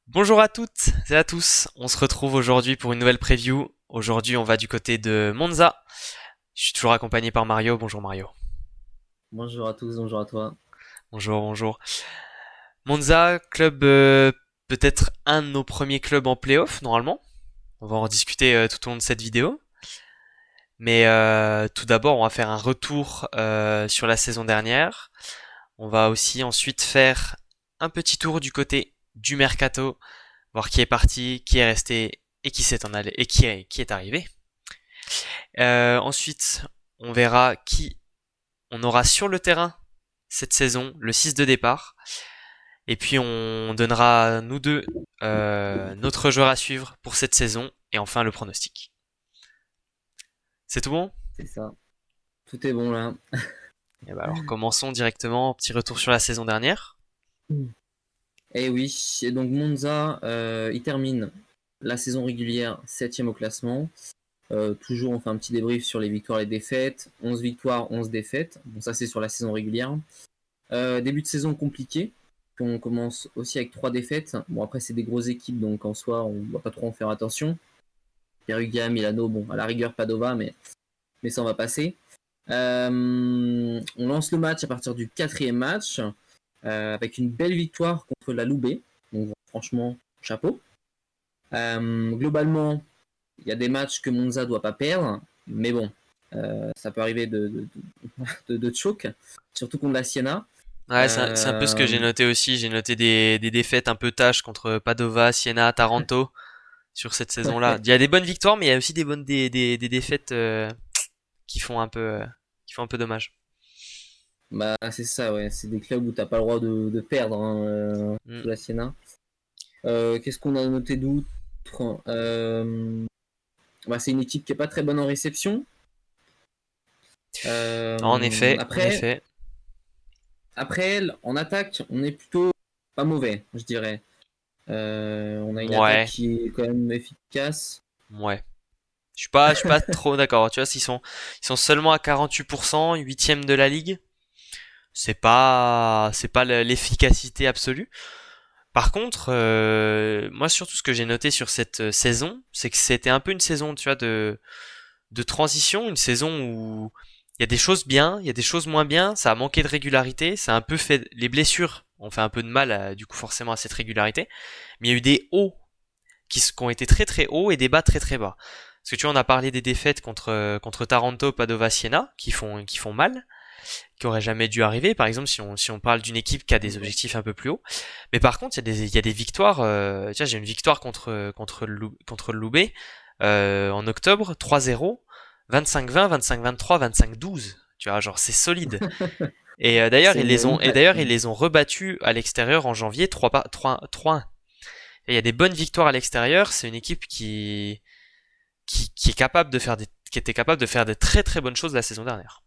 Bonjour à toutes et à tous, on se retrouve aujourd'hui pour une nouvelle preview. Aujourd'hui on va du côté de Monza. Je suis toujours accompagné par Mario. Bonjour Mario. Bonjour à tous, bonjour à toi. Bonjour, bonjour. Monza, club peut-être un de nos premiers clubs en playoff normalement. On va en discuter tout au long de cette vidéo. Mais tout d'abord on va faire un retour sur la saison dernière. On va aussi ensuite faire un petit tour du côté du mercato, voir qui est parti, qui est resté et qui s'est en allé et qui est arrivé. Ensuite, on verra qui on aura sur le terrain cette saison, le 6 de départ. Et puis on donnera, nous deux, notre joueur à suivre pour cette saison. Et enfin le pronostic. C'est tout bon? C'est ça. Tout est bon là. Et bah alors commençons directement, petit retour sur la saison dernière. Mm. Et oui, et donc Monza, il termine la saison régulière 7e au classement. Toujours, on fait un petit débrief sur les victoires et les défaites. 11 victoires, 11 défaites. Bon, ça, c'est sur la saison régulière. Début de saison compliqué. On commence aussi avec 3 défaites. Bon, après, c'est des grosses équipes, donc en soi, on ne va pas trop en faire attention. Perugia, Milano, bon, à la rigueur, Padova, mais ça, on va passer. On lance le match à partir du 4e match avec une belle victoire contre la Loubet. Donc franchement, chapeau. Globalement, il y a des matchs que Monza doit pas perdre, mais bon, ça peut arriver de choke, surtout contre la Siena. Ouais, c'est un peu ce que j'ai Euh, noté aussi. J'ai noté des défaites un peu tâches contre Padova, Siena, Taranto sur cette saison-là. ouais, Il y a des bonnes victoires, mais il y a aussi des défaites qui font un peu qui font un peu dommage. bah c'est ça, ouais. C'est des clubs où t'as pas le droit de perdre, hein, Mm. sous la Siena. Qu'est-ce qu'on a noté d'autre? Bah, c'est une équipe qui est pas très bonne en réception. En effet, en Après, effet. après elle, en attaque, on est plutôt pas mauvais, je dirais. On a une attaque Ouais, qui est quand même efficace. ouais. Je suis pas trop d'accord. Tu vois, ils sont seulement à 48%, huitième de la ligue. C'est pas l'efficacité absolue. Par contre, moi surtout ce que j'ai noté sur cette saison, c'est que c'était un peu une saison, tu vois, de transition, une saison où il y a des choses bien, il y a des choses moins bien, ça a manqué de régularité, ça a un peu fait, les blessures ont fait un peu de mal du coup forcément à cette régularité, mais il y a eu des hauts qui ont été très très hauts et des bas très très bas. Parce que tu vois, on a parlé des défaites contre Taranto, Padova, Siena, qui font mal, qui auraient jamais dû arriver. Par exemple, si on parle d'une équipe qui a des objectifs un peu plus hauts. Mais par contre, il y a des victoires. Tu vois, j'ai une victoire contre le Loubet en octobre, 3-0, 25-20, 25-23, 25-12. Tu vois, genre c'est solide. Et d'ailleurs, C'est ils les ont, une et claque, d'ailleurs, quoi. ils les ont rebattus à l'extérieur en janvier 3-1. Et il y a des bonnes victoires à l'extérieur. C'est une équipe qui est capable de faire qui était capable de faire des très très bonnes choses la saison dernière.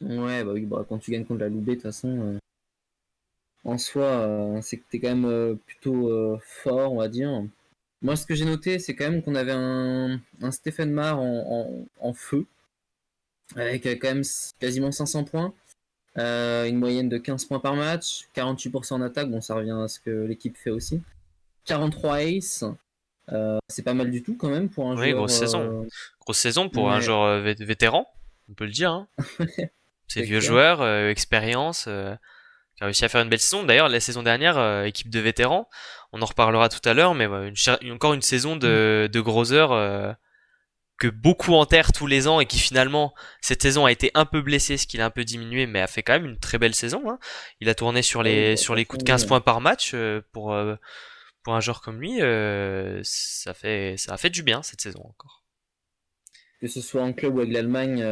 Ouais, bah oui, bah, quand tu gagnes contre la Loubet, de toute façon, en soi, c'est que t'es quand même plutôt fort, on va dire. Moi, ce que j'ai noté, c'est quand même qu'on avait un Stephen Marr en feu, avec quand même quasiment 500 points. Une moyenne de 15 points par match, 48% en attaque, bon ça revient à ce que l'équipe fait aussi. 43 ace, c'est pas mal du tout quand même pour un Oui, joueur. grosse saison. Grosse saison pour un Ouais, joueur vétéran, on peut le dire. Hein. C'est c'est vieux clair. joueur, expérience, qui a réussi à faire une belle saison. D'ailleurs, la saison dernière, équipe de vétérans, on en reparlera tout à l'heure, mais ouais, encore une saison de groseur que beaucoup enterrent tous les ans et qui finalement, cette saison a été un peu blessé, ce qui l'a un peu diminué, mais a fait quand même une très belle saison. Hein. Il a tourné sur Ah oui, les, bah, de sur toute les façon, coups de oui, 15 points par match pour un joueur comme lui. Ça a fait du bien cette saison encore. que ce soit en club ou avec l'Allemagne,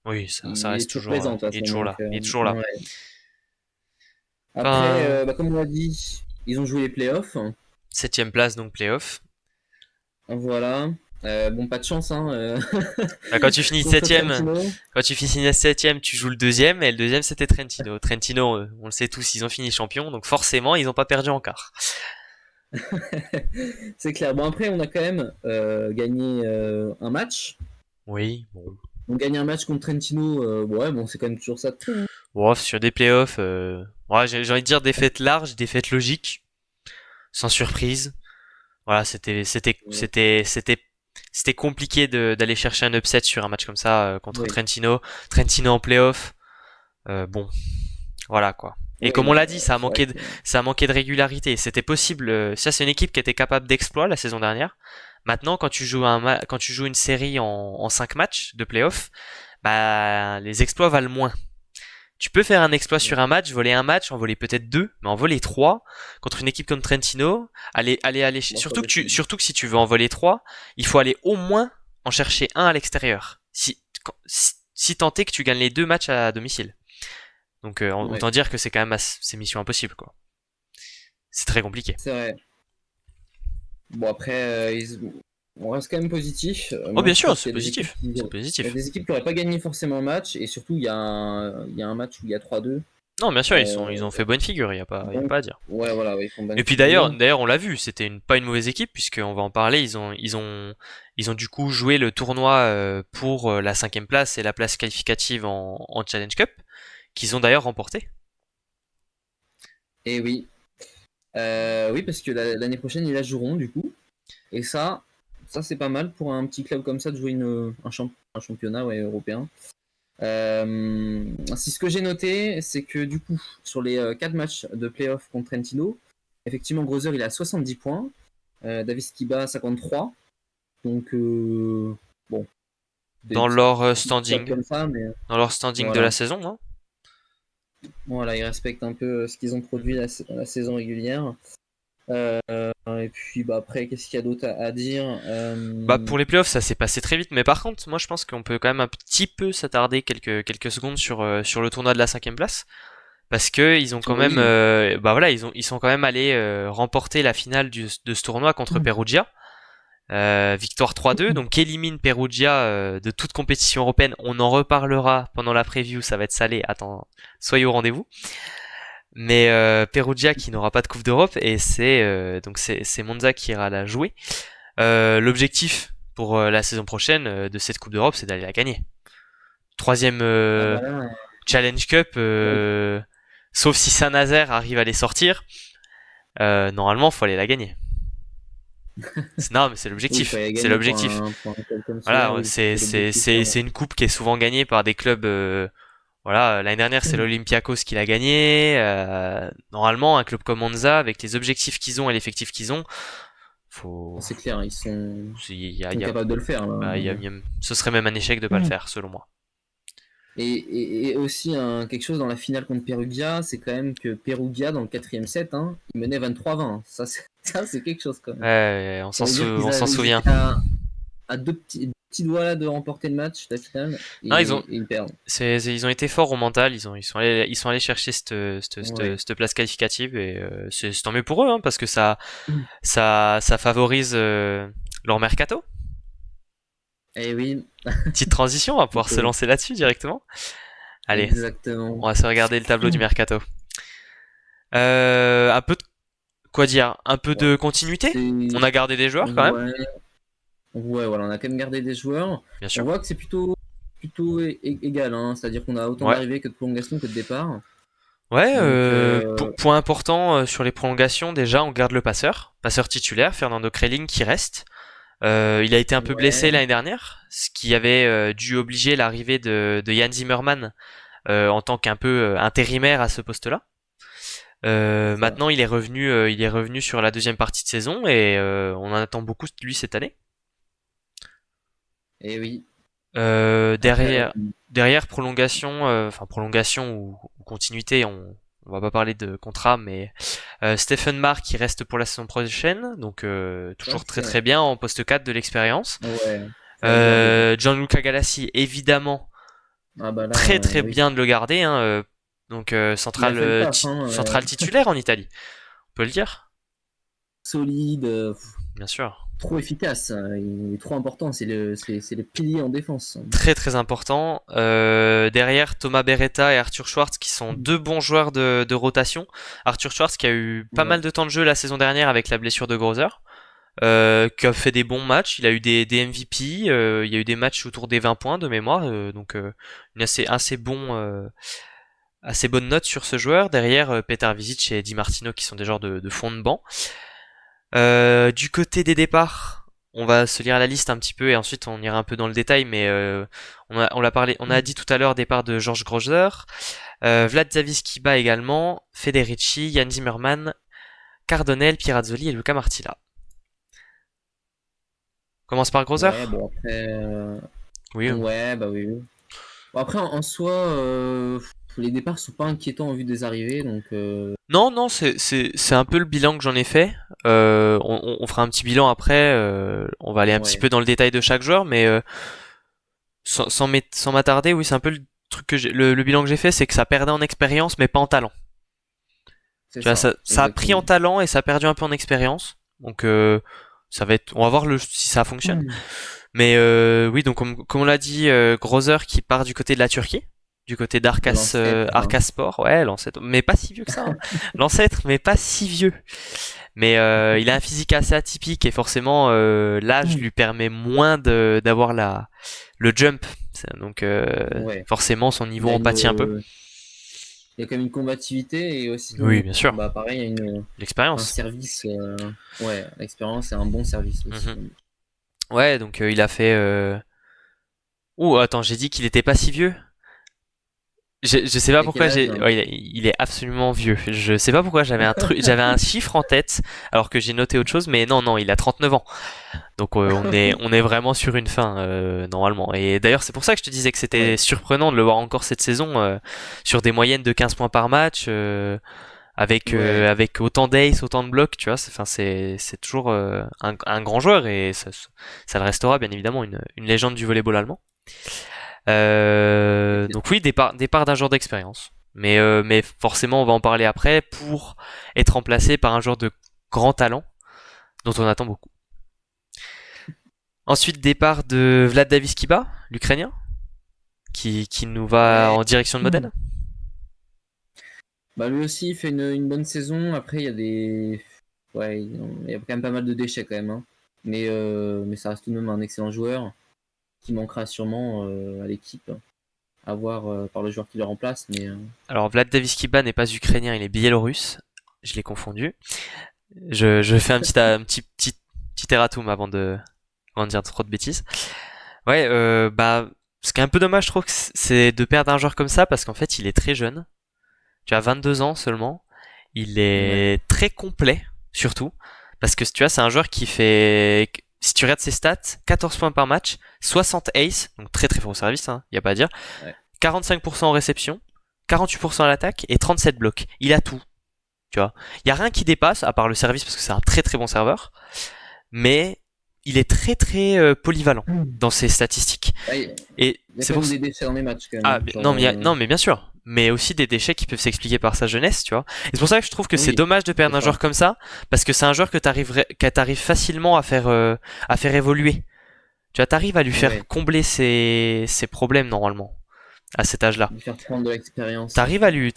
Oui, ça il est reste toujours toujours, présent de toute il est façon. toujours Donc, là. Il est toujours là. ouais. Après, Enfin, bah, comme on l'a dit, ils ont joué les playoffs. septième place donc playoff. Voilà. Bon, pas de chance, hein, Bah, contre Trentino. quand tu finis septième, tu joues le deuxième et le deuxième c'était Trentino. Trentino, on le sait tous, ils ont fini champion, donc forcément ils n'ont pas perdu en quart. C'est clair. Bon, après, on a quand même gagné un match. Oui, bon. On gagne un match contre Trentino. Ouais, bon, c'est quand même toujours ça de prix, hein. Bon, sur des playoffs, ouais, j'ai envie de dire défaite large, défaite logique. sans surprise. Voilà, c'était compliqué d'aller chercher un upset sur un match comme ça contre Oui, Trentino. Trentino en playoff. Bon, voilà quoi. Et oui, comme on bah, l'a dit, c'est vrai que ça a manqué de régularité. C'était possible. Ça, c'est une équipe qui était capable d'exploit la saison dernière. Maintenant, quand tu joues une série en 5 matchs de playoff, bah, les exploits valent moins. Tu peux faire un exploit sur un match, voler un match, en voler peut-être deux, mais en voler trois contre une équipe comme Trentino, bon, c'est pas possible. surtout que si tu veux en voler trois, il faut aller au moins en chercher un à l'extérieur. Si tant est que tu gagnes les deux matchs à domicile. Donc Ouais, autant dire que c'est quand même c'est mission impossible quoi. C'est très compliqué. c'est vrai. Bon, après, on reste quand même positif. Oh Moi, bien je sûr, trouve c'est qu'il y a des équipes positif, qui, c'est il y a positif. des équipes qui n'auraient pas gagné forcément le match, et surtout, il y a un match où il y a 3-2. Non, bien sûr, Euh, ils ont fait bonne figure, il y a donc, pas à dire. ouais, voilà, ouais, ils font bonne Et puis figure. d'ailleurs, on l'a vu, c'était pas une mauvaise équipe puisqu'on va en parler. Ils ont du coup joué le tournoi pour la cinquième place et la place qualificative en Challenge Cup, qu'ils ont d'ailleurs remporté. Et oui, oui, parce que l'année prochaine, ils la joueront, du coup. Et ça c'est pas mal pour un petit club comme ça de jouer un championnat, ouais, européen. Si ce que j'ai noté, c'est que du coup, sur les 4 matchs de playoff contre Trentino, effectivement, Grozer il a 70 points, Davis Kiba 53. Donc, bon, Dans des leur petits stats standing, comme ça, mais dans leur standing de la voilà. saison, non? Voilà, ils respectent un peu ce qu'ils ont produit la saison régulière. Et puis, bah, après, qu'est-ce qu'il y a d'autre à dire? Bah pour les playoffs, ça s'est passé très vite, mais par contre, moi je pense qu'on peut quand même un petit peu s'attarder quelques secondes sur le tournoi de la cinquième place. Parce que ils ont quand même, Oui. bah voilà, ils sont quand même allés remporter la finale de ce tournoi contre Perugia. Victoire 3-2, donc qui élimine Perugia de toute compétition européenne. On en reparlera pendant la preview, ça va être salé. Attends, soyez au rendez-vous. Mais Perugia qui n'aura pas de Coupe d'Europe et c'est Monza qui ira la jouer. L'objectif pour la saison prochaine de cette Coupe d'Europe, c'est d'aller la gagner. Troisième Ah bah là, Challenge Cup, ouais, sauf si Saint-Nazaire arrive à les sortir, normalement faut aller la gagner. Non mais c'est oui, il faut l'objectif, y c'est gagner l'objectif. pour un club comme celui-là, Voilà, oui, c'est l'objectif, clairement. c'est une coupe qui est souvent gagnée par des clubs. Voilà, l'année dernière c'est l'Olympiakos qui l'a gagné. Normalement, un club comme Monza, avec les objectifs qu'ils ont et l'effectif qu'ils ont, faut, C'est clair, ils sont il y a, capables de le faire, là. bah, ce serait même un échec de pas le faire, selon moi. Et aussi, quelque chose dans la finale contre Perugia, c'est quand même que Perugia, dans le quatrième set, hein, il menait 23-20. Ça, c'est quelque chose quand même. Ouais, Ça veut dire on s'en ils souvient. étaient à deux petits doigts là de remporter le match, la finale, Non, et ils perdent. ils ont été forts au mental. Ils sont allés chercher Ouais. cette place qualificative et c'est tant mieux pour eux, hein, parce que ça favorise leur mercato. Et oui, Petite transition, on va pouvoir donc, se lancer là-dessus directement. Allez, exactement. on va se regarder le tableau du mercato. Un peu de, quoi dire, un peu Ouais. de continuité. C'est- On a gardé des joueurs quand même, Ouais, ouais, voilà, on a quand même gardé des joueurs. bien On sûr. voit que c'est plutôt égal, hein, c'est-à-dire qu'on a autant Ouais. d'arrivées que de prolongations que de départs. Ouais, Donc, point important sur les prolongations, déjà on garde le passeur titulaire, Fernando Kreling qui reste. Il a été un peu blessé ouais, l'année dernière, ce qui avait dû obliger l'arrivée de Jan Zimmerman en tant qu'un peu intérimaire à ce poste-là. c'est ça. Maintenant, il est revenu sur la deuxième partie de saison et on en attend beaucoup de lui cette année. Et oui. Euh, Après, derrière, derrière prolongation, enfin prolongation ou continuité, on va pas parler de contrat, mais Stephen Mark qui reste pour la saison prochaine, donc ouais, toujours très c'est très vrai. bien en poste 4 de l'expérience. Ouais, ça aide grandement. Gianluca Galassi, évidemment, Ah bah là, très très oui. bien de le garder, hein, donc Il a fait le taf, hein, central titulaire en Italie, on peut le dire, solide, bien sûr. trop efficace, hein. Il est trop important, c'est le pilier en défense. Très très important. Derrière, Thomas Beretta et Arthur Schwartz qui sont deux bons joueurs de rotation. Arthur Schwartz qui a eu pas Ouais, mal de temps de jeu la saison dernière avec la blessure de Grozer, qui a fait des bons matchs. Il a eu des MVP, il y a eu des matchs autour des 20 points de mémoire, donc une assez bonne note sur ce joueur. Derrière, Petar Vizic et Di Martino qui sont des joueurs de fond de banc. Du côté des départs, on va se lire la liste un petit peu et ensuite on ira un peu dans le détail, mais on a dit tout à l'heure départ de George Grozer, Vlad Zaviskiba également, Federici, Jan Zimmerman, Cardonnel, Pirazzoli et Luca Martilla. On commence par Grozer? Ouais, bon après, Oui. ouais, bah oui. Bon, après, en soi, les départs sont pas inquiétants en vue des arrivées, donc Non, non, c'est un peu le bilan que j'en ai fait. On fera un petit bilan après. On va aller un petit ouais, peu dans le détail de chaque joueur, mais sans m'attarder, oui, c'est un peu le truc le bilan que j'ai fait, c'est que ça perdait en expérience, mais pas en talent. c'est Tu vois, ça, ça a pris en exactement. talent et ça a perdu un peu en expérience. Donc ça va être, on va voir si ça fonctionne. Mais oui, donc comme on l'a dit, Grozer qui part du côté de la Turquie, du côté L'ancêtre, hein. Sport, ouais, l'ancêtre, mais pas si vieux que ça, hein. L'ancêtre, mais pas si vieux. Mais il a un physique assez atypique et forcément l'âge lui permet moins d'avoir le jump. Donc Ouais, forcément son niveau il a en pâtit un peu. il y a quand même une combativité et aussi, Oui, bien sûr. bah pareil, il y a un L'expérience. service, ouais, l'expérience et un bon service aussi. Mhm. Ouais, donc il a fait. Oh, attends, j'ai dit qu'il était pas si vieux. Je sais pas Il a quel pourquoi âge? Hein? ouais, il est absolument vieux. Je sais pas pourquoi j'avais un chiffre en tête alors que j'ai noté autre chose, mais non, non, il a 39 ans. Donc on est vraiment sur une fin normalement. Et d'ailleurs c'est pour ça que je te disais que c'était Ouais, surprenant de le voir encore cette saison sur des moyennes de 15 points par match ouais, avec autant d'ace, autant de blocs, tu vois. Enfin c'est toujours un grand joueur et ça le restera bien évidemment une légende du volleyball allemand. c'est clair. Donc oui, départ d'un joueur d'expérience. Mais forcément, on va en parler après pour être remplacé par un joueur de grand talent dont on attend beaucoup. Ensuite, départ de Vlad Daviskiba, l'Ukrainien, qui nous va Ouais. en direction de Modène. Bah lui aussi il fait une bonne saison. Après il y a ouais, il y a quand même pas mal de déchets quand même, hein. Mais ça reste tout de même un excellent joueur qui manquera sûrement à l'équipe, à voir par le joueur qui le remplace. Alors Vlad Daviskiba n'est pas ukrainien, il est biélorusse. Je l'ai confondu. Je fais petit erratum avant de dire trop de bêtises. Ouais, bah ce qui est un peu dommage, je trouve, c'est de perdre un joueur comme ça parce qu'en fait, il est très jeune. Tu as 22 ans seulement. Il Ouais, est très complet, surtout. Parce que tu vois, c'est un joueur qui fait, si tu regardes ses stats, 14 points par match, 60 ace, donc très très fort au service, hein, y a pas à dire. ouais. 45% en réception, 48% à l'attaque et 37 blocs. Il a tout, tu vois. Il y a rien qui dépasse, à part le service, parce que c'est un très très bon serveur. Mais il est très très polyvalent dans ses statistiques. Ouais, Et il y a c'est quand pour même des déchets dans les matchs quand même, ah, hein. Genre, non, non, mais bien sûr. Mais aussi des déchets qui peuvent s'expliquer par sa jeunesse, tu vois. Et c'est pour ça que je trouve que c'est oui, dommage de perdre c'est un ça. joueur comme ça, parce que c'est un joueur que t'arrives facilement à faire évoluer. Tu vois, t'arrives à lui faire Ouais, combler ses problèmes normalement, à cet âge-là. lui faire prendre de l'expérience. T'arrives à lui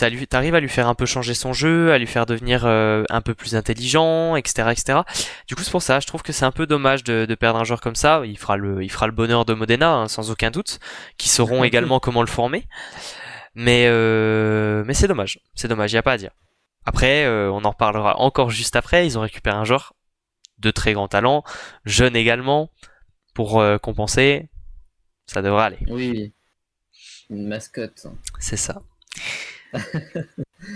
faire un peu changer son jeu, à lui faire devenir un peu plus intelligent, etc., etc. Du coup, c'est pour ça, je trouve que c'est un peu dommage de perdre un joueur comme ça. Il fera le bonheur de Modena, hein, sans aucun doute, qui sauront également comment le former. Mais c'est dommage, y a pas à dire. Après, on en reparlera encore juste après. Ils ont récupéré un joueur de très grand talent, jeune également, pour compenser. Ça devrait aller. Oui, une mascotte. C'est ça.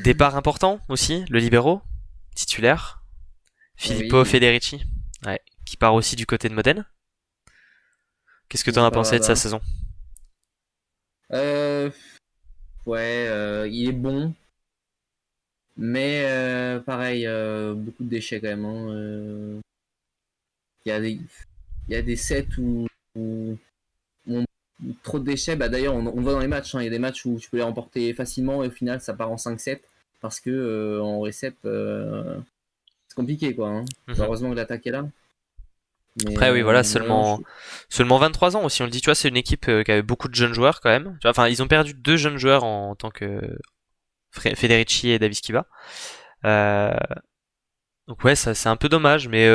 Départ important aussi, le libéro, titulaire, Filippo Oui, Federici, ouais, qui part aussi du côté de Modène. Qu'est-ce que il t'en n'est as pas pensé de sa là-bas. saison? Euh, ouais, il est bon, mais pareil, beaucoup de déchets quand même, hein. Il y a des, il y a des sets où on- trop de déchets. Bah, d'ailleurs, on le voit dans les matchs, hein. Il y a des matchs où tu peux les remporter facilement et au final, ça part en 5-7 parce que en récep, c'est compliqué, quoi, hein. Bah, Mhm. heureusement que l'attaque est là. Après, oui, voilà, Ouais, non, seulement 23 ans aussi. On le dit, tu vois, c'est une équipe qui avait beaucoup de jeunes joueurs quand même. Tu vois, enfin, ils ont perdu deux jeunes joueurs en tant que Federici et Davis Kiva. Euh, donc ouais, ça c'est un peu dommage, mais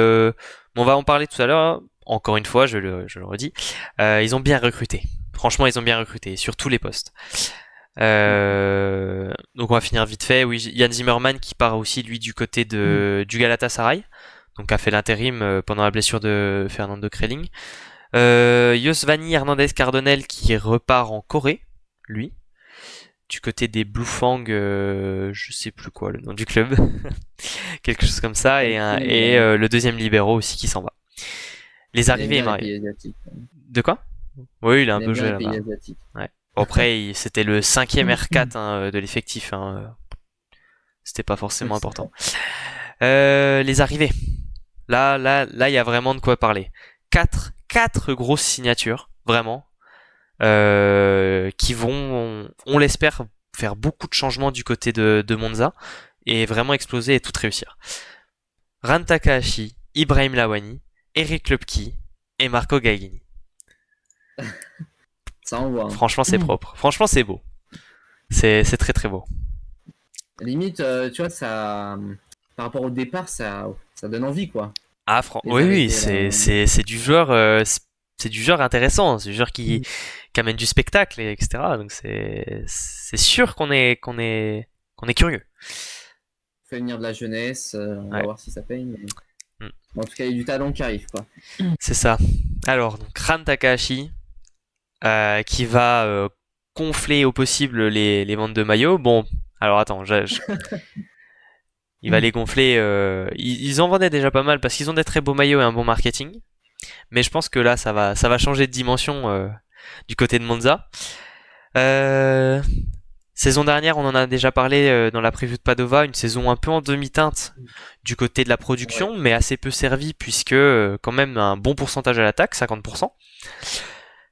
on va en parler tout à l'heure, hein. Encore une fois, je le redis, ils ont bien recruté. Franchement, ils ont bien recruté sur tous les postes. Donc on va finir vite fait. Oui, Jan Zimmerman qui part aussi lui du côté du Galatasaray. donc a fait l'intérim pendant la blessure de Fernando Kreling. Yosvani Hernandez Cardonel qui repart en Corée, lui, du côté des Blue Fang, je sais plus quoi le nom du club, quelque chose comme ça, et le deuxième libéro aussi qui s'en va. Les arrivées et mariés. De quoi? Oui, il a un peu joué là-bas. Ouais. Bon, après, c'était le 5e R4 de l'effectif. C'était pas forcément important. Les arrivées. Là, il y a vraiment de quoi parler. Quatre grosses signatures, vraiment, qui vont, on l'espère, faire beaucoup de changements du côté de Monza et vraiment exploser et tout réussir. Ran Takahashi, Ibrahim Lawani, Eric Lepki et Marco Gagini. Ça envoie. Franchement, c'est propre. Franchement, c'est beau. C'est très très beau. Limite, tu vois, ça, par rapport au départ, ça donne envie, quoi. Ah, oui, c'est du joueur, c'est du joueur intéressant, c'est du joueur qui amène du spectacle, etc. Donc c'est sûr qu'on est curieux. Fait venir de la jeunesse, on va voir si ça paye. Mais... En tout cas, il y a du talent qui arrive, quoi. C'est ça. Alors, donc Ran Takahashi, qui va gonfler au possible les ventes de maillots. Bon, alors attends, il va les gonfler. Ils en vendaient déjà pas mal parce qu'ils ont des très beaux maillots et un bon marketing. Mais je pense que là, ça va changer de dimension du côté de Monza. Saison dernière, on en a déjà parlé dans la preview de Padova, une saison un peu en demi-teinte du côté de la production, mais assez peu servie puisque quand même un bon pourcentage à l'attaque, 50%.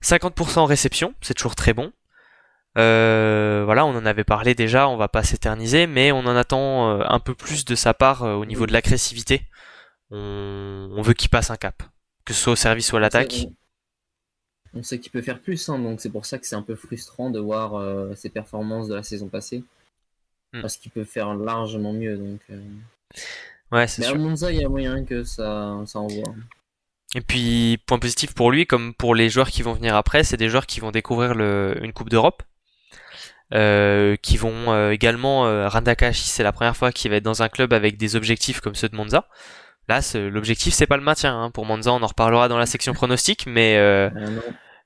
50% en réception, c'est toujours très bon. Voilà, on en avait parlé déjà, on va pas s'éterniser, mais on en attend un peu plus de sa part au niveau de l'agressivité. On veut qu'il passe un cap, que ce soit au service ou à l'attaque. On sait qu'il peut faire plus, donc c'est pour ça que c'est un peu frustrant de voir ses performances de la saison passée. Parce qu'il peut faire largement mieux. Donc, ouais, c'est sûr. À Monza, il y a moyen que ça envoie. Et puis, point positif pour lui, comme pour les joueurs qui vont venir après, c'est des joueurs qui vont découvrir une Coupe d'Europe. Qui vont également... Ran Takahashi, c'est la première fois qu'il va être dans un club avec des objectifs comme ceux de Monza. Là, l'objectif, c'est pas le maintien. Pour Monza, on en reparlera dans la section pronostic, mais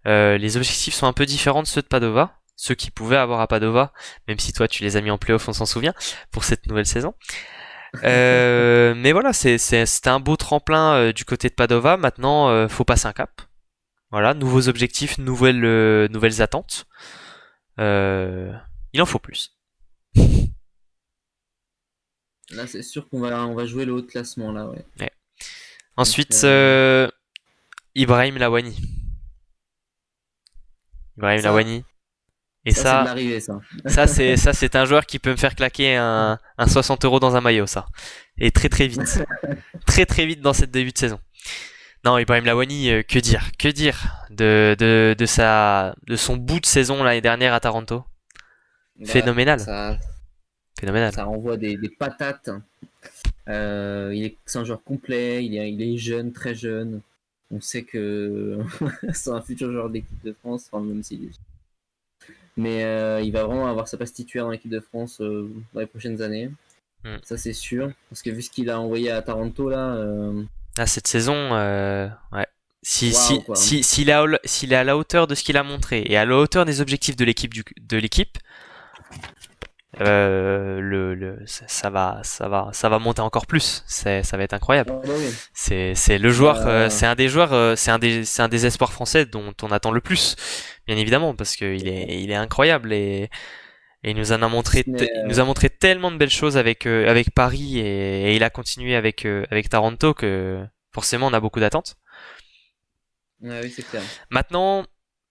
les objectifs sont un peu différents de ceux de Padova, ceux qu'ils pouvaient avoir à Padova, même si toi, tu les as mis en play-off, on s'en souvient, pour cette nouvelle saison. Mais voilà, c'était un beau tremplin du côté de Padova. Maintenant, faut passer un cap. Voilà, nouveaux objectifs, nouvelles attentes. Il en faut plus. Là, c'est sûr qu'on va jouer le haut de classement là, ouais. Ensuite, Ibrahim Lawani. Lawani. Et ça, c'est de l'arrivée, ça. ça c'est un joueur qui peut me faire claquer un 60 € dans un maillot, ça. Et très très vite. Très très vite dans cette début de saison. Non, Ibrahim Lawani, que dire de son bout de saison l'année dernière à Taranto. Phénoménal. Phénoménal. Ça renvoie des patates. C'est un joueur complet, il est jeune, très jeune. On sait que c'est un futur joueur de l'équipe de France, enfin, même s'il est... Mais il va vraiment avoir sa place titulaire dans l'équipe de France dans les prochaines années. Ça, c'est sûr. Parce que vu ce qu'il a envoyé à Taranto, là... cette saison, ouais. S'il est à la hauteur de ce qu'il a montré et à la hauteur des objectifs de l'équipe, ça va monter encore plus. Ça va être incroyable. Ah, bah oui. C'est le joueur, c'est un des joueurs, c'est un des espoirs français dont on attend le plus, bien évidemment, parce que il est incroyable et il nous a montré tellement de belles choses avec Paris et il a continué avec Taranto que forcément on a beaucoup d'attentes. Ouais, oui, c'est clair. Maintenant,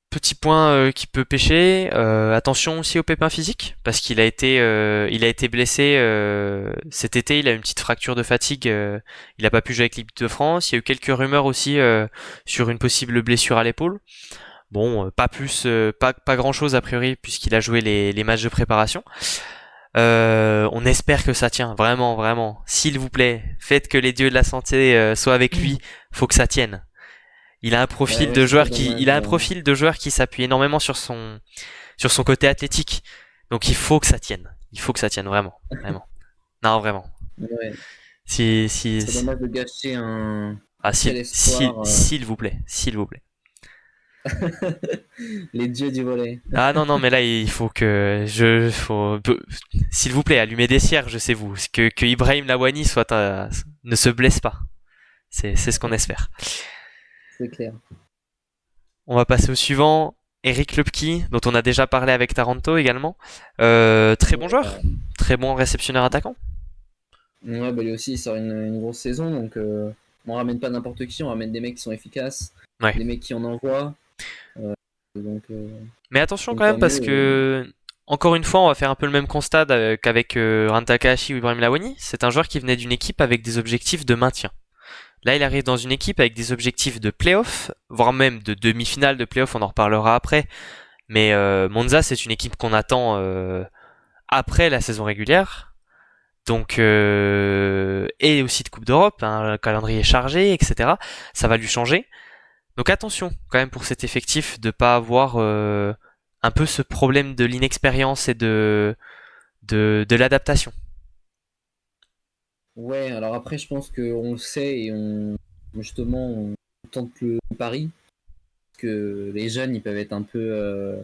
petit point qui peut pêcher, attention aussi aux pépins physiques, parce qu'il a été blessé cet été, il a une petite fracture de fatigue, il n'a pas pu jouer avec l'équipe de France, il y a eu quelques rumeurs aussi sur une possible blessure à l'épaule. Bon, pas grand chose a priori, puisqu'il a joué les matchs de préparation. On espère que ça tient, vraiment, vraiment. S'il vous plaît, faites que les dieux de la santé soient avec lui, faut que ça tienne. Il a un profil de joueur qui s'appuie énormément sur son côté athlétique. Donc il faut que ça tienne. Il faut que ça tienne vraiment. Non, vraiment. Ouais. Si, C'est dommage de gâcher un ah, tel espoir. s'il vous plaît, s'il vous plaît. Les dieux du volet. Ah non, non, mais là, il faut que s'il vous plaît, allumez des cierges, c'est vous. Que Ibrahim Lawani ne se blesse pas. C'est ce qu'on espère. C'est clair. On va passer au suivant. Eric Lepki, dont on a déjà parlé avec Taranto également. Très bon joueur. Très bon réceptionneur attaquant. Ouais, bah lui aussi, il sort une grosse saison. Donc, on ramène pas n'importe qui. On ramène des mecs qui sont efficaces. Ouais. Des mecs qui en envoient. Donc, Mais attention donc quand même tant parce mieux, que, encore une fois, on va faire un peu le même constat qu'avec Ran Takahashi ou Ibrahim Lawani. C'est un joueur qui venait d'une équipe avec des objectifs de maintien. Là, il arrive dans une équipe avec des objectifs de playoff, voire même de demi-finale de playoff, on en reparlera après. Mais Monza, c'est une équipe qu'on attend après la saison régulière. Donc, et aussi de Coupe d'Europe, hein, le calendrier chargé, etc. Ça va lui changer. Donc attention quand même pour cet effectif de pas avoir un peu ce problème de l'inexpérience et de l'adaptation. ouais, alors après, je pense qu'on le sait et justement, on tente le pari que les jeunes, ils peuvent être un peu,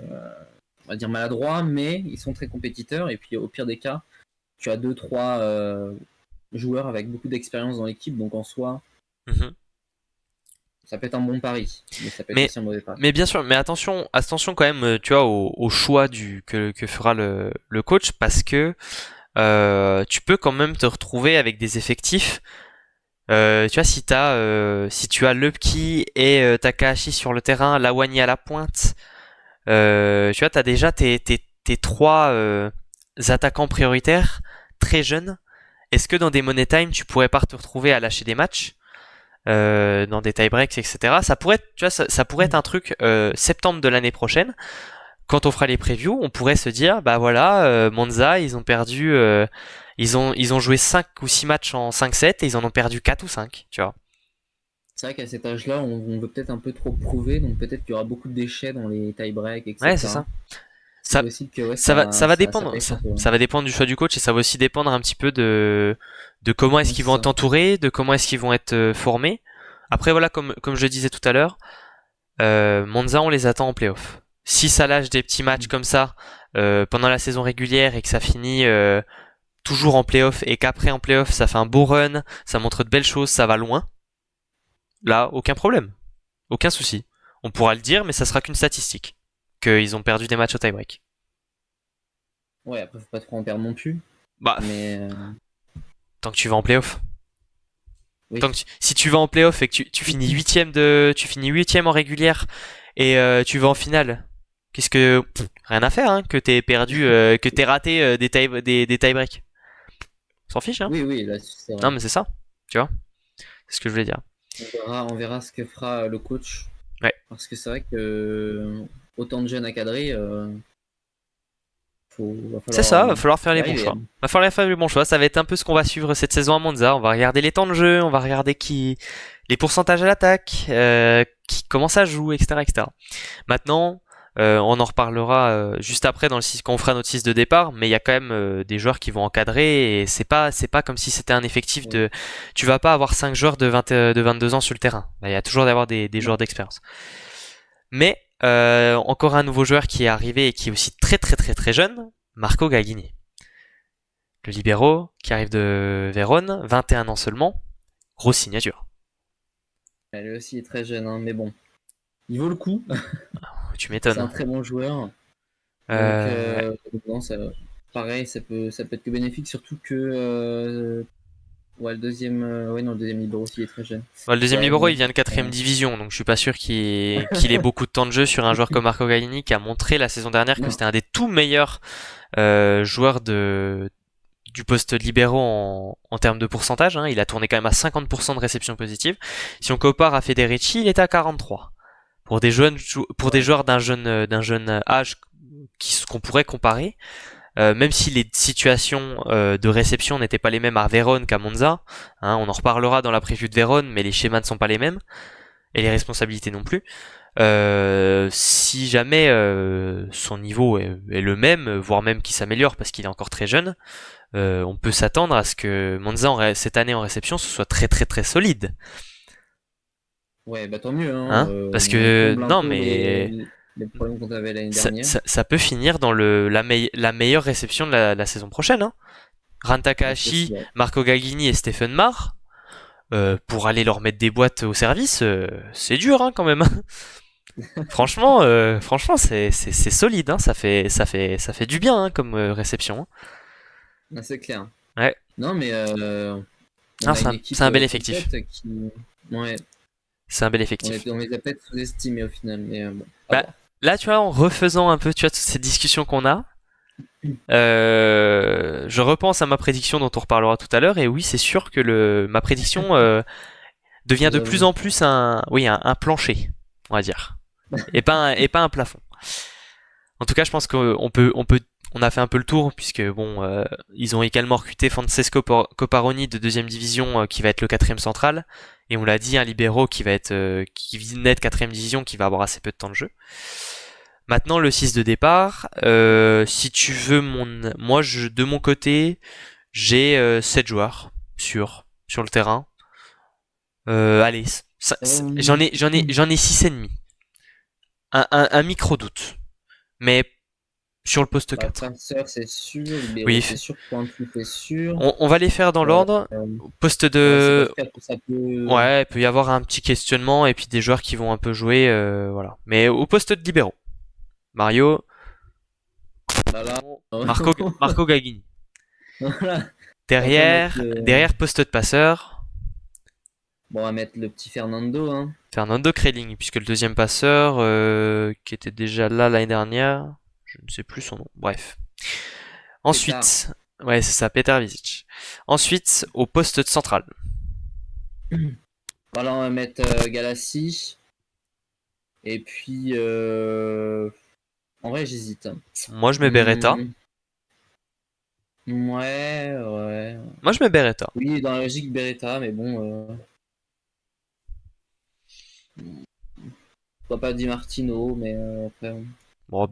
on va dire, maladroits, mais ils sont très compétiteurs. Et puis, au pire des cas, tu as deux, trois joueurs avec beaucoup d'expérience dans l'équipe. Donc, en soi, Mhm. ça peut être un bon pari, mais ça peut être Mais, aussi un mauvais pari. mais bien sûr, mais attention quand même, tu vois, au choix que fera le coach parce que tu peux quand même te retrouver avec des effectifs. Tu vois, si tu as Lepki et Takahashi sur le terrain, Lawani à la pointe, tu vois, t'as déjà tes trois attaquants prioritaires, très jeunes. Est-ce que dans des Money Time, tu pourrais pas te retrouver à lâcher des matchs dans des tie-breaks, etc. Ça pourrait être, tu vois, ça pourrait être un truc septembre de l'année prochaine. Quand on fera les previews, on pourrait se dire, bah voilà, Monza, ils ont perdu, ils ont joué 5 ou 6 matchs en 5-7 et ils en ont perdu 4 ou 5, tu vois. C'est vrai qu'à cet âge-là, on veut peut-être un peu trop prouver, donc peut-être qu'il y aura beaucoup de déchets dans les tie-breaks, Ouais, c'est etc. ça. C'est Ça, possible que ouais, ça va ça dépendre, paye surtout. ça va dépendre du choix du coach et ça va aussi dépendre un petit peu de comment est-ce Ouais, qu'ils c'est vont ça. être entourés, de comment est-ce qu'ils vont être formés. Après voilà, comme je disais tout à l'heure, Monza on les attend en playoff. Si ça lâche des petits matchs comme ça pendant la saison régulière et que ça finit toujours en playoff et qu'après en playoff ça fait un beau run, ça montre de belles choses, ça va loin, là aucun problème, aucun souci. On pourra le dire, mais ça sera qu'une statistique qu'ils ont perdu des matchs au tie-break. Ouais, après, faut pas trop en perdre non plus. Bah, Mais tant que tu vas en playoff. oui. Si tu vas en playoff et que tu finis huitième en régulière et tu vas en finale, rien à faire, hein, que t'aies perdu, que t'aies raté des tie-breaks. On s'en fiche, hein. Oui, oui, là, c'est Non, vrai. mais c'est ça, tu vois. C'est ce que je voulais dire. On verra ce que fera le coach. Ouais. Parce que c'est vrai que autant de jeunes à cadrer, va C'est falloir ça, va falloir faire y les bons arriver, choix. hein. Va falloir faire les bons choix. Ça va être un peu ce qu'on va suivre cette saison à Monza. On va regarder les temps de jeu, on va regarder les pourcentages à l'attaque, comment ça joue, etc., etc. Maintenant, on en reparlera juste après quand on fera notre 6 de départ, mais il y a quand même des joueurs qui vont encadrer et c'est pas comme si c'était un effectif Oui. de, tu vas pas avoir 5 joueurs de 22 ans sur le terrain. Là, il y a toujours d'avoir des Non. joueurs d'expérience. Mais encore un nouveau joueur qui est arrivé et qui est aussi très très très très jeune, Marco Gaglini. Le libéro qui arrive de Vérone, 21 ans seulement, grosse signature. Lui aussi est très jeune, hein, mais bon, il vaut le coup. Tu C'est un m'étonnes. très bon joueur. Donc, Ouais. non, pareil, ça peut être que bénéfique, surtout que ouais, non, le deuxième libéro aussi est très jeune. Le deuxième Ouais, libéro, bon, il vient de 4ème division, donc je suis pas sûr qu'il ait beaucoup de temps de jeu sur un joueur comme Marco Gaglini qui a montré la saison dernière que non, c'était un des tout meilleurs joueurs du poste libéraux en termes de pourcentage. Hein. Il a tourné quand même à 50% de réception positive. Si on compare à Federici, il était à 43. Pour des ouais, joueurs d'un jeune âge qu'on pourrait comparer, même si les situations de réception n'étaient pas les mêmes à Vérone qu'à Monza, hein, on en reparlera dans la preview de Vérone, mais les schémas ne sont pas les mêmes et les responsabilités non plus. Si jamais son niveau est le même, voire même qu'il s'améliore parce qu'il est encore très jeune, on peut s'attendre à ce que Monza cette année en réception ce soit très très très solide. Ouais, bah tant mieux, hein. Hein? Parce On que comble un non peu mais les problèmes qu'on avait l'année dernière. ça peut finir dans la meilleure réception de la saison prochaine. Hein. Ran Ouais, c'est Takahashi, possible, ouais. Marco Gagini et Stephen Marr, pour aller leur mettre des boîtes au service, c'est dur hein, quand même. Franchement, c'est solide. Hein, ça fait du bien hein, comme réception. Hein. Ah, c'est clair. Ouais, Non, mais ah, on a une c'est équipe un bel effectif. complète qui. Ouais, C'est un bel effectif. on les a peut-être sous-estimés au final, mais bon, à Bah, voir. là, tu vois, en refaisant un peu, tu vois, toutes ces discussions qu'on a, je repense à ma prédiction dont on reparlera tout à l'heure, et oui, c'est sûr que ma prédiction devient de plus J'avoue. en plus un plancher, on va dire, et pas un plafond. En tout cas, je pense on a fait un peu le tour puisque bon, ils ont également recruté Francesco Copparoni de deuxième division qui va être le quatrième central, et on l'a dit, un libéro qui venait de quatrième division, qui va avoir assez peu de temps de jeu. Maintenant, le 6 de départ, si tu veux de mon côté, j'ai 7 joueurs sur le terrain. Allez, Euh, j'en ai 6 ennemis. Un micro doute, mais sur le poste Bah, 4. Passeur, c'est sûr. Libéro, Oui, c'est sûr. Pointu, c'est sûr. on va les faire dans Euh, l'ordre. euh, Poste ouais, c'est de, poste 4, ça peut. ouais, il peut y avoir un petit questionnement et puis des joueurs qui vont un peu jouer, voilà. Mais au poste de libéraux, Mario, Là, là. Marco Gagini. Voilà. On va pas mettre le. Derrière poste de passeur, Bon, on va mettre le petit Fernando, hein. Fernando Kreling, puisque le deuxième passeur, qui était déjà là l'année dernière, je ne sais plus son nom. Bref. Pétard. Ensuite, ouais, c'est ça, Petar Visic. Ensuite, au poste de central. Voilà, on va mettre Galassi. Et puis. En vrai, j'hésite. Moi, je mets Beretta. Hmm, ouais, ouais. Moi, je mets Beretta. Oui, dans la logique Beretta, mais bon. Pourquoi pas Di Martino, mais après. Bon,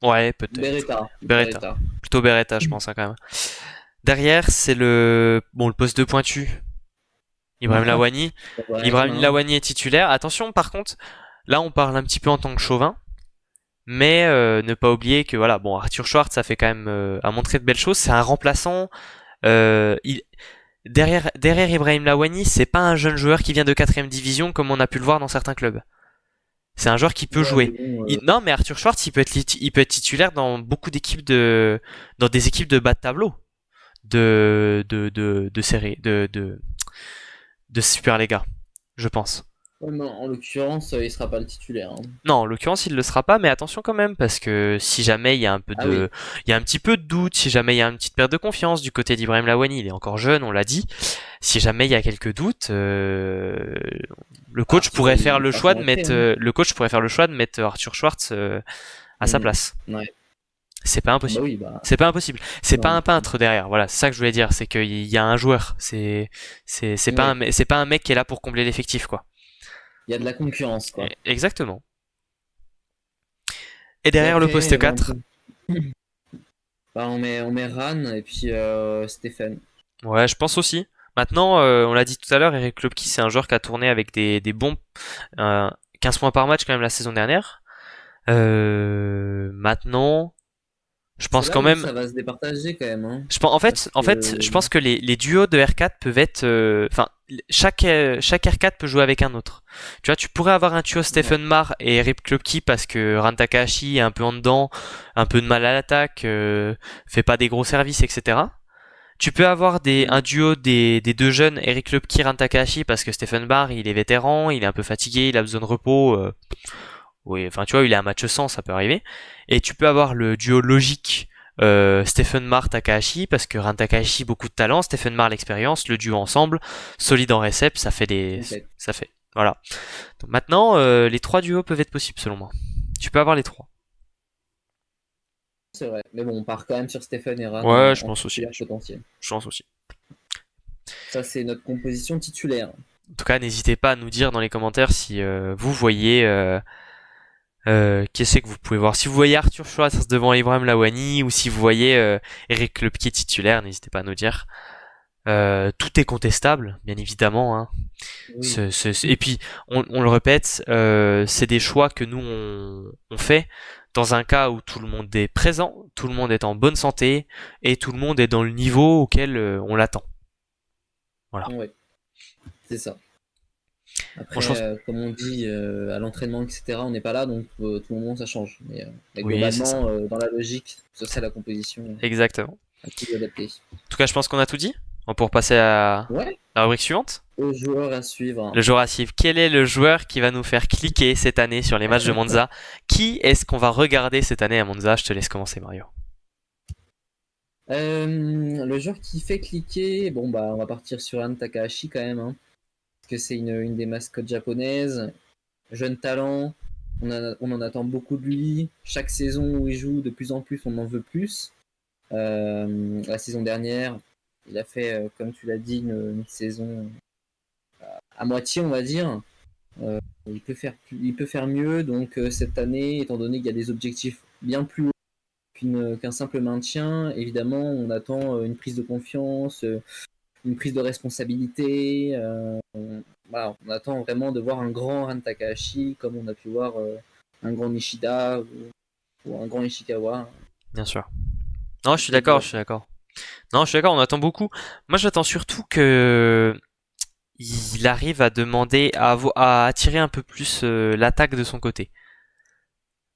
ouais, peut-être. Beretta. Beretta. Beretta. Plutôt Beretta, je pense, hein, quand même. Derrière, c'est le poste de pointu. Ibrahim Lawani. Ouais, Ibrahim hein. Lawani est titulaire. Attention, par contre, là, on parle un petit peu en tant que chauvin. Mais ne pas oublier que voilà, bon, Arthur Schwartz ça fait quand même a montré de belles choses. C'est un remplaçant. Euh, il, derrière Ibrahim Lawani, c'est pas un jeune joueur qui vient de quatrième division comme on a pu le voir dans certains clubs. C'est un joueur qui peut Ouais, mais jouer. bon. Non, mais Arthur Schwartz, il peut être titulaire dans beaucoup d'équipes dans des équipes de bas de tableau de série, de Superlega, je pense. Ouais, mais en l'occurrence, il sera pas le titulaire, hein. Non, en l'occurrence, il le sera pas, mais attention quand même, parce que si jamais Ah oui. il y a un petit peu de doute, si jamais il y a une petite perte de confiance du côté d'Ibrahim Lawani, il est encore jeune, on l'a dit. Si jamais il y a quelques doutes, Arthur, il fera son entrée, hein. le coach pourrait faire le choix de mettre Arthur Schwartz à sa Hmm. place. Ouais. C'est pas Ah bah impossible. oui, bah. C'est pas impossible. C'est pas Non. un peintre derrière. Voilà, c'est ça que je voulais dire, c'est qu'il y a un joueur. Ouais. C'est pas un mec qui est là pour combler l'effectif, quoi. Il y a de la concurrence, quoi. Exactement. Et Et derrière le après, poste bah, 4. bah, on met Ran et puis Stéphane. Ouais, je pense aussi. Maintenant, on l'a dit tout à l'heure, Eric Klopki, c'est un joueur qui a tourné avec des bons 15 points par match quand même la saison dernière. Maintenant, je C'est pense là quand où même. ça va se départager quand même, hein. Je pense, Parce en fait, je pense que les duos de R4 peuvent être, enfin, chaque R4 peut jouer avec un autre. Tu vois, tu pourrais avoir un duo Ouais. Stephen Marr et Eric Klopki parce que Ran Takahashi est un peu en dedans, un peu de mal à l'attaque, fait pas des gros services, etc. Tu peux avoir Mm. un duo des deux jeunes, Eric Lepki, Ran Takahashi, parce que Stephen Barr, il est vétéran, il est un peu fatigué, il a besoin de repos. Oui, enfin, tu vois, il est à match sans, ça peut arriver. Et tu peux avoir le duo logique Stephen Marr Takahashi, parce que Ran Takahashi, beaucoup de talent, Stephen Marr, l'expérience, le duo ensemble, solide en récep, Ok. ça fait. Voilà. Donc maintenant, les trois duos peuvent être possibles, selon moi. Tu peux avoir les trois. C'est vrai. Mais bon, on part quand même sur Stéphane et Ran Ouais, je en pense aussi. titulaire potentiel. Je pense aussi. Ça, c'est notre composition titulaire. En tout cas, n'hésitez pas à nous dire dans les commentaires si vous voyez Qui c'est que vous pouvez voir? Si vous voyez Arthur Schwartz devant Ibrahim Lawani ou si vous voyez Eric Lepquié titulaire, n'hésitez pas à nous dire. Tout est contestable, bien évidemment, hein. Oui. Et puis, on le répète, c'est des choix que nous on fait dans un cas où tout le monde est présent, tout le monde est en bonne santé et tout le monde est dans le niveau auquel on l'attend. Voilà. Ouais, c'est ça. Bon, Après, comme on dit, à l'entraînement, etc., on n'est pas là, donc tout moment ça change. Mais oui, c'est ça. globalement, dans la logique, ce serait la composition Exactement. à tout adapter. En tout cas, je pense qu'on a tout dit. On peut repasser à Ouais, la rubrique suivante. aux joueurs à suivre. Le joueur à suivre. Quel est le joueur qui va nous faire cliquer cette année sur les matchs de Monza? Qui est-ce qu'on va regarder cette année à Monza? Je te laisse commencer, Mario. Le joueur qui fait cliquer, bon bah on va partir sur An Takahashi quand même, hein, parce que c'est une des mascottes japonaises, jeune talent, on en attend beaucoup de lui. Chaque saison où il joue, de plus en plus, on en veut plus. La saison dernière, il a fait, comme tu l'as dit, une saison à moitié, on va dire. Il peut faire mieux, donc cette année, étant donné qu'il y a des objectifs bien plus hauts qu'un simple maintien, évidemment, on attend une prise de confiance, une prise de responsabilité. Voilà, on attend vraiment de voir un grand Ran Takahashi, comme on a pu voir un grand Nishida ou un grand Ishikawa. Bien sûr. Non, je suis Donc, d'accord, voilà. je suis d'accord. Non, je suis d'accord, on attend beaucoup. Moi, j'attends surtout que il arrive à demander, à attirer un peu plus l'attaque de son côté.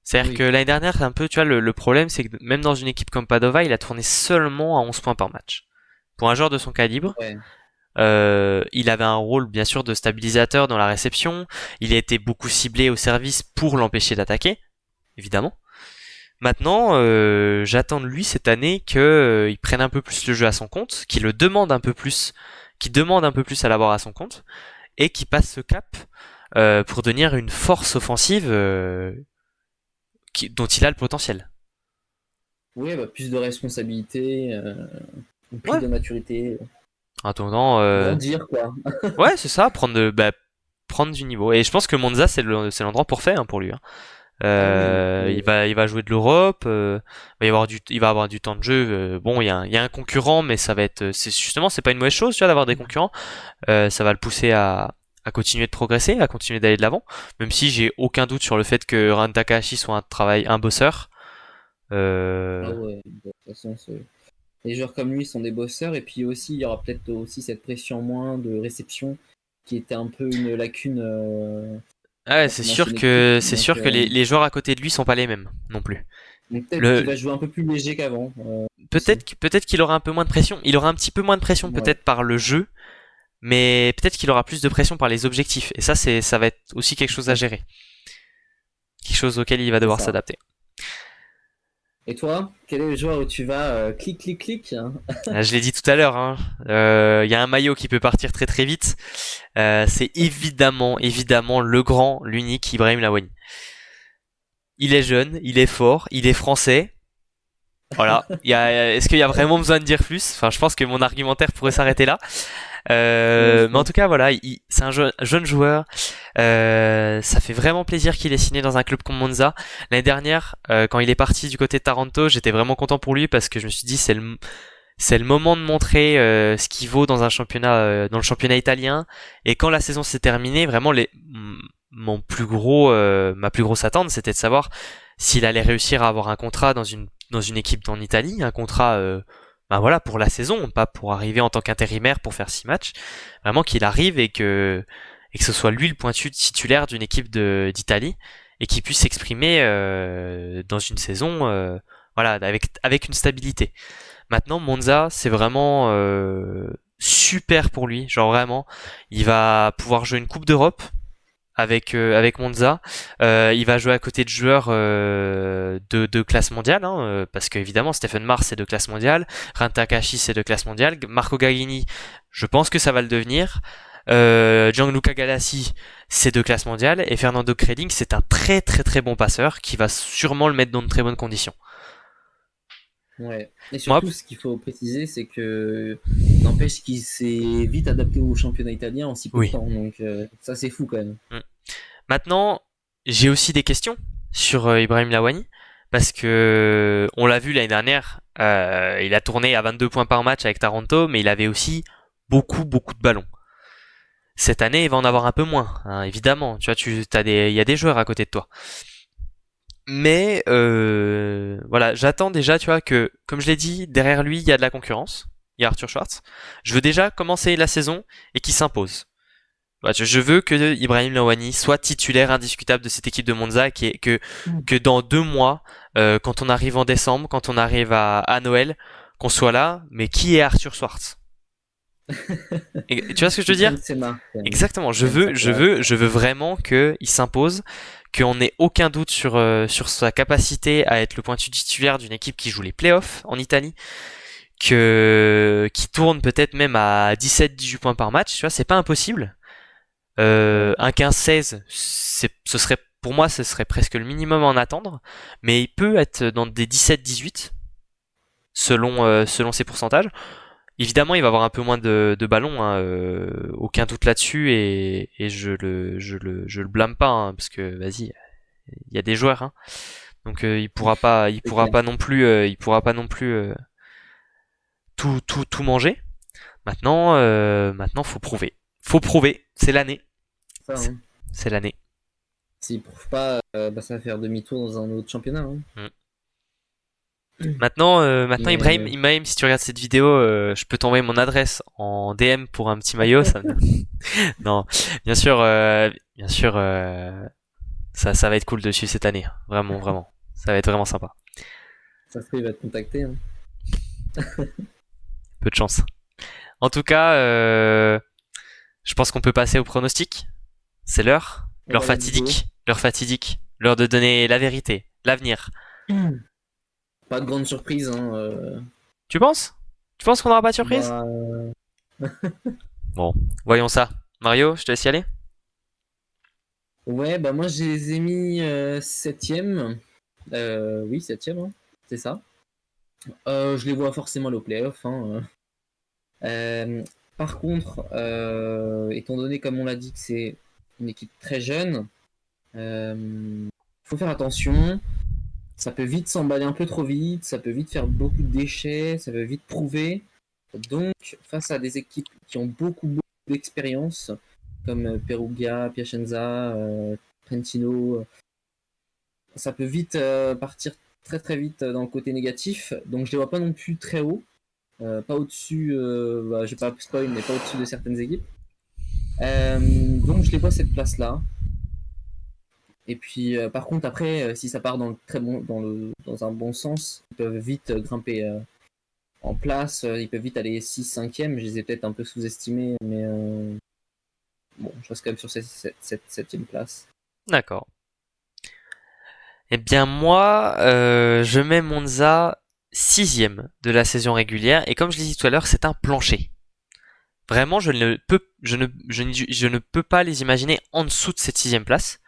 C'est-à-dire que Oui, l'année dernière, c'est un peu, tu vois, le problème, c'est que même dans une équipe comme Padova, il a tourné seulement à 11 points par match. Pour un joueur de son calibre, ouais, il avait un rôle, bien sûr, de stabilisateur dans la réception. Il a été beaucoup ciblé au service pour l'empêcher d'attaquer, évidemment. Maintenant, j'attends de lui cette année qu'il prenne un peu plus le jeu à son compte, qu'il le demande un peu plus, qu'il demande un peu plus à l'avoir à son compte, et qu'il passe ce cap pour devenir une force offensive dont il a le potentiel. ouais, bah, plus de responsabilité, plus Ouais. de maturité, En attendant, grandir quoi. ouais, c'est ça, prendre du niveau. Et je pense que Monza, c'est l'endroit parfait hein, pour lui. Hein. Ah oui, Il va jouer de l'Europe, il va avoir du temps de jeu. Bon, il y a un concurrent, mais ça va être, c'est justement, c'est pas une mauvaise chose, tu vois, d'avoir des concurrents. Ça va le pousser à continuer de progresser, à continuer d'aller de l'avant. Même si j'ai aucun doute sur le fait que Ran Takahashi soit un bosseur. ah ouais, de toute façon, les joueurs comme lui sont des bosseurs, et puis aussi, il y aura peut-être aussi cette pression en moins de réception qui était un peu une lacune Ouais, dans son ancienne équipe. c'est Donc, sûr que les joueurs à côté de lui sont pas les mêmes non plus. peut-être qu'il Le, va jouer un peu plus léger qu'avant aussi. peut-être qu'il aura un peu moins de pression. Il aura un petit peu moins de pression Ouais, peut-être par le jeu, mais peut-être qu'il aura plus de pression par les objectifs. Et ça va être aussi quelque chose à gérer, quelque chose auquel il va c'est devoir ça. s'adapter. Et toi, quel est le joueur où tu vas clic, clic, clic, hein? Je l'ai dit tout à l'heure, hein, y a un maillot qui peut partir très très vite. C'est évidemment le grand, l'unique Ibrahim Lawani. Il est jeune, il est fort, il est français. Voilà. Est-ce qu'il y a vraiment besoin de dire plus? Enfin, je pense que mon argumentaire pourrait s'arrêter là. Ouais, je Mais en pense. tout cas, voilà, c'est un jeune joueur. Ça fait vraiment plaisir qu'il ait signé dans un club comme Monza. L'année dernière, quand il est parti du côté de Taranto, j'étais vraiment content pour lui parce que je me suis dit c'est le moment de montrer ce qu'il vaut dans un championnat, dans le championnat italien. Et quand la saison s'est terminée, vraiment ma plus grosse attente, c'était de savoir s'il allait réussir à avoir un contrat dans une équipe en Italie, un contrat ben voilà pour la saison, pas pour arriver en tant qu'intérimaire pour faire 6 matchs. Vraiment qu'il arrive et que ce soit lui le pointu titulaire d'une équipe d'Italie et qu'il puisse s'exprimer dans une saison voilà avec une stabilité. Maintenant Monza, c'est vraiment super pour lui, genre vraiment, il va pouvoir jouer une Coupe d'Europe avec Monza. Il va jouer à côté de joueurs de classe mondiale, hein, parce qu'évidemment Stephen Mars c'est de classe mondiale, Ran Takahashi c'est de classe mondiale, Marco Gagini, je pense que ça va le devenir. Gianluca Galassi c'est de classe mondiale et Fernando Kreding c'est un très très très bon passeur qui va sûrement le mettre dans de très bonnes conditions. Ouais. Et Moi, surtout, ce qu'il faut préciser, c'est que n'empêche qu'il s'est vite adapté au championnat italien en si peu de oui. temps. Donc ça, c'est fou quand même. Mm. Maintenant, j'ai aussi des questions sur Ibrahim Lawani parce que on l'a vu l'année dernière, il a tourné à 22 points par match avec Taranto, mais il avait aussi beaucoup de ballons. Cette année, il va en avoir un peu moins, hein, évidemment. Tu vois, il y a des joueurs à côté de toi. Mais voilà, j'attends déjà, tu vois, que comme je l'ai dit, derrière lui, il y a de la concurrence. Il y a Arthur Schwartz. Je veux déjà commencer la saison et qu'il s'impose. Voilà, je veux que Ibrahim Lawani soit titulaire indiscutable de cette équipe de Monza, que dans 2 mois, quand on arrive en décembre, quand on arrive à Noël, qu'on soit là. Mais qui est Arthur Schwartz? Et, tu vois ce que je veux Il dire? prenne ses marques, Exactement. il prenne sa place. Je veux vraiment qu'il s'impose, qu'on n'ait aucun doute sur sa capacité à être le pointu titulaire d'une équipe qui joue les playoffs en Italie, qui tourne peut-être même à 17-18 points par match. Tu vois, c'est pas impossible. Un 15-16, ce serait, pour moi, ce serait presque le minimum à en attendre, mais il peut être dans des 17-18 selon ses pourcentages. Évidemment, il va avoir un peu moins de ballons, hein, aucun doute là-dessus, et je le blâme pas, hein, parce que vas-y, il y a des joueurs, hein, donc il C'est pourra clair. pas non plus, tout manger. Maintenant, faut prouver, c'est l'année, Ça, c'est hein. c'est l'année. S'il prouve pas, bah, ça va faire demi-tour dans un autre championnat, hein. Mm. Maintenant Mais Ibrahim, si tu regardes cette vidéo, je peux t'envoyer mon adresse en DM pour un petit maillot. Non, bien sûr, ça va être cool dessus cette année. Vraiment. Ça va être vraiment sympa. ça se fait, il va te contacter, hein. Peu de chance. En tout cas, je pense qu'on peut passer au pronostic. C'est l'heure. Ouais, let's go. L'heure fatidique. L'heure de donner la vérité, l'avenir. Pas de grande surprise, hein. Tu penses? Tu penses qu'on n'aura pas de surprise? Bah, Bon, voyons ça. Mario, je te laisse y aller. ouais, bah moi je les ai mis septième. Oui, septième, hein, c'est ça. Je les vois forcément aller au playoff, hein. Euh, Par contre, étant donné, comme on l'a dit, que c'est une équipe très jeune, faut faire attention. Ça peut vite s'emballer un peu trop vite, ça peut vite faire beaucoup de déchets, ça peut vite prouver. Donc, face à des équipes qui ont beaucoup d'expérience, comme Perugia, Piacenza, Trentino, ça peut vite partir très vite dans le côté négatif. Donc, je les vois pas non plus très haut. Pas au-dessus, bah, je vais pas spoil, mais pas au-dessus de certaines équipes. Donc, je les vois à cette place-là. Et puis, par contre, après, si ça part dans le très bon, dans un bon sens, ils peuvent vite grimper en place. Ils peuvent vite aller 6 5e. Je les ai peut-être un peu sous-estimés, mais bon, je reste quand même sur cette 7e place. D'accord. Eh bien moi, je mets Monza sixième de la saison régulière et comme je l'ai dit tout à l'heure, c'est un plancher. Vraiment, je ne peux pas les imaginer en dessous de cette sixième place.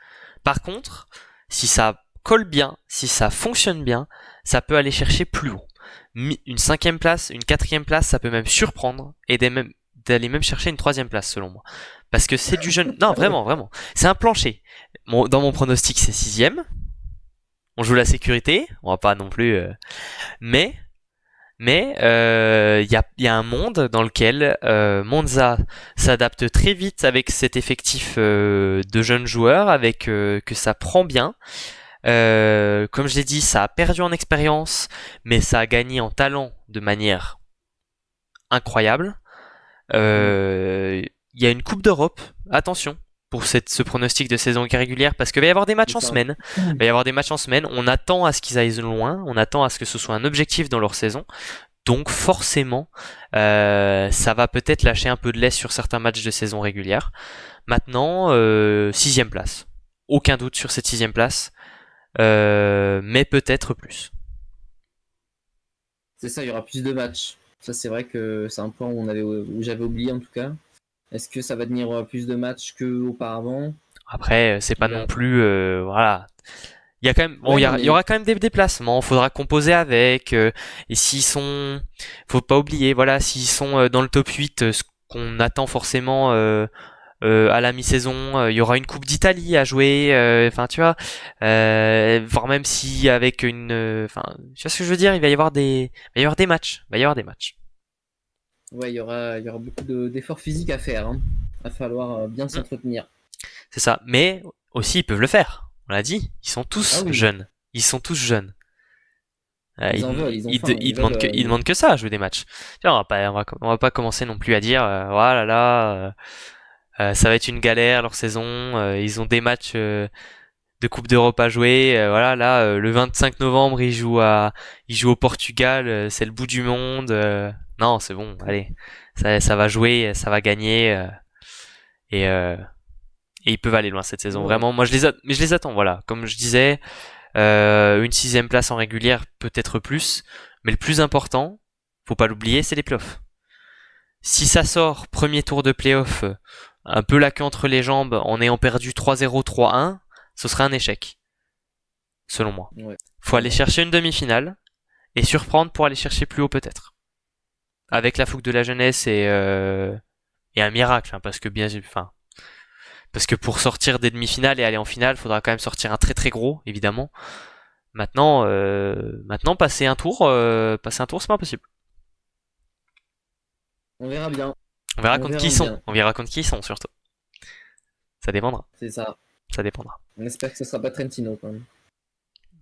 Par contre, si ça colle bien, si ça fonctionne bien, ça peut aller chercher plus haut. Une cinquième place, une quatrième place, ça peut même surprendre et d'aller même chercher une troisième place selon moi. Parce que c'est du jeune. Non, vraiment. C'est un plancher. Dans mon pronostic, c'est sixième. On joue la sécurité, on va pas non plus. Mais il y a un monde dans lequel Monza s'adapte très vite avec cet effectif de jeunes joueurs, avec que ça prend bien. Comme je l'ai dit, ça a perdu en expérience, mais ça a gagné en talent de manière incroyable. Il y a une Coupe d'Europe, attention, pour ce pronostic de saison régulière, parce qu'il va y avoir des matchs C'est en ça. semaine. Il va y avoir des matchs en semaine. On attend à ce qu'ils aillent loin, on attend à ce que ce soit un objectif dans leur saison. Donc forcément, ça va peut-être lâcher un peu de lait sur certains matchs de saison régulière. Maintenant, sixième place. Aucun doute sur cette sixième place, mais peut-être plus. C'est ça, il y aura plus de matchs. Ça, c'est vrai que c'est un point où j'avais oublié en tout cas. Est-ce que ça va tenir plus de matchs qu'auparavant? Après, c'est pas non plus, voilà. Il y a quand même, bon, Ouais, non, il y mais aura quand même des déplacements. Faudra composer avec. Et faut pas oublier, voilà, s'ils sont dans le top 8, ce qu'on attend forcément à la mi-saison, il y aura une Coupe d'Italie à jouer. Enfin, tu vois, voire même si avec enfin, tu vois ce que je veux dire, il va y avoir des matchs, il va y avoir des matchs. Ouais, il y aura beaucoup d'efforts physiques à faire. Hein. Va falloir bien Mm, s'entretenir. c'est ça. Mais aussi, ils peuvent le faire. On l'a dit, ils sont Ah tous oui, jeunes. Ils sont tous jeunes. ils en veulent, ils ont faim, ils veulent. Ils demandent que ça à jouer des matchs. Tu vois, on va pas commencer non plus à dire, oh là là, ça va être une galère leur saison. Ils ont des matchs de Coupe d'Europe à jouer. Voilà, là, le 25 novembre, ils jouent au Portugal. C'est le bout du monde. Non, c'est bon. Allez, ça va jouer, ça va gagner et, euh, et ils peuvent aller loin cette saison. Ouais. Vraiment, mais je les attends. Voilà, comme je disais, une sixième place en régulière, peut-être plus. Mais le plus important, faut pas l'oublier, c'est les playoffs. Si ça sort premier tour de playoff, un peu la queue entre les jambes en ayant perdu 3-0, 3-1, ce serait un échec, selon moi. Ouais. Faut aller chercher une demi-finale et surprendre pour aller chercher plus haut peut-être. Avec la fougue de la jeunesse et un miracle, hein, parce que parce que pour sortir des demi-finales et aller en finale, faudra quand même sortir un très très gros, évidemment. Maintenant, passer un tour, c'est pas impossible. On verra bien. On verra On contre qui verra ils sont. bien. On verra contre qui ils sont surtout. Ça dépendra. C'est ça. Ça dépendra. On espère que ce sera pas Trentino quand même.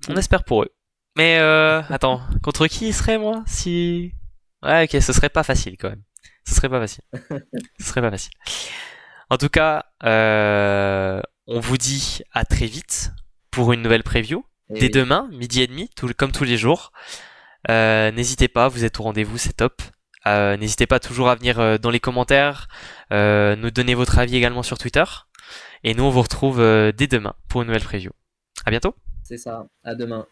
On espère pour eux. Mais attends, contre qui il serait moi si ouais, ok, ce serait pas facile quand même. Ce serait pas facile. Ce serait pas facile. En tout cas, on vous dit à très vite pour une nouvelle preview. Et Dès oui. demain, midi et demi, comme tous les jours. N'hésitez pas, vous êtes au rendez-vous, c'est top. N'hésitez pas toujours à venir dans les commentaires, nous donner votre avis également sur Twitter. Et nous, on vous retrouve dès demain pour une nouvelle preview. À bientôt. C'est ça. À demain.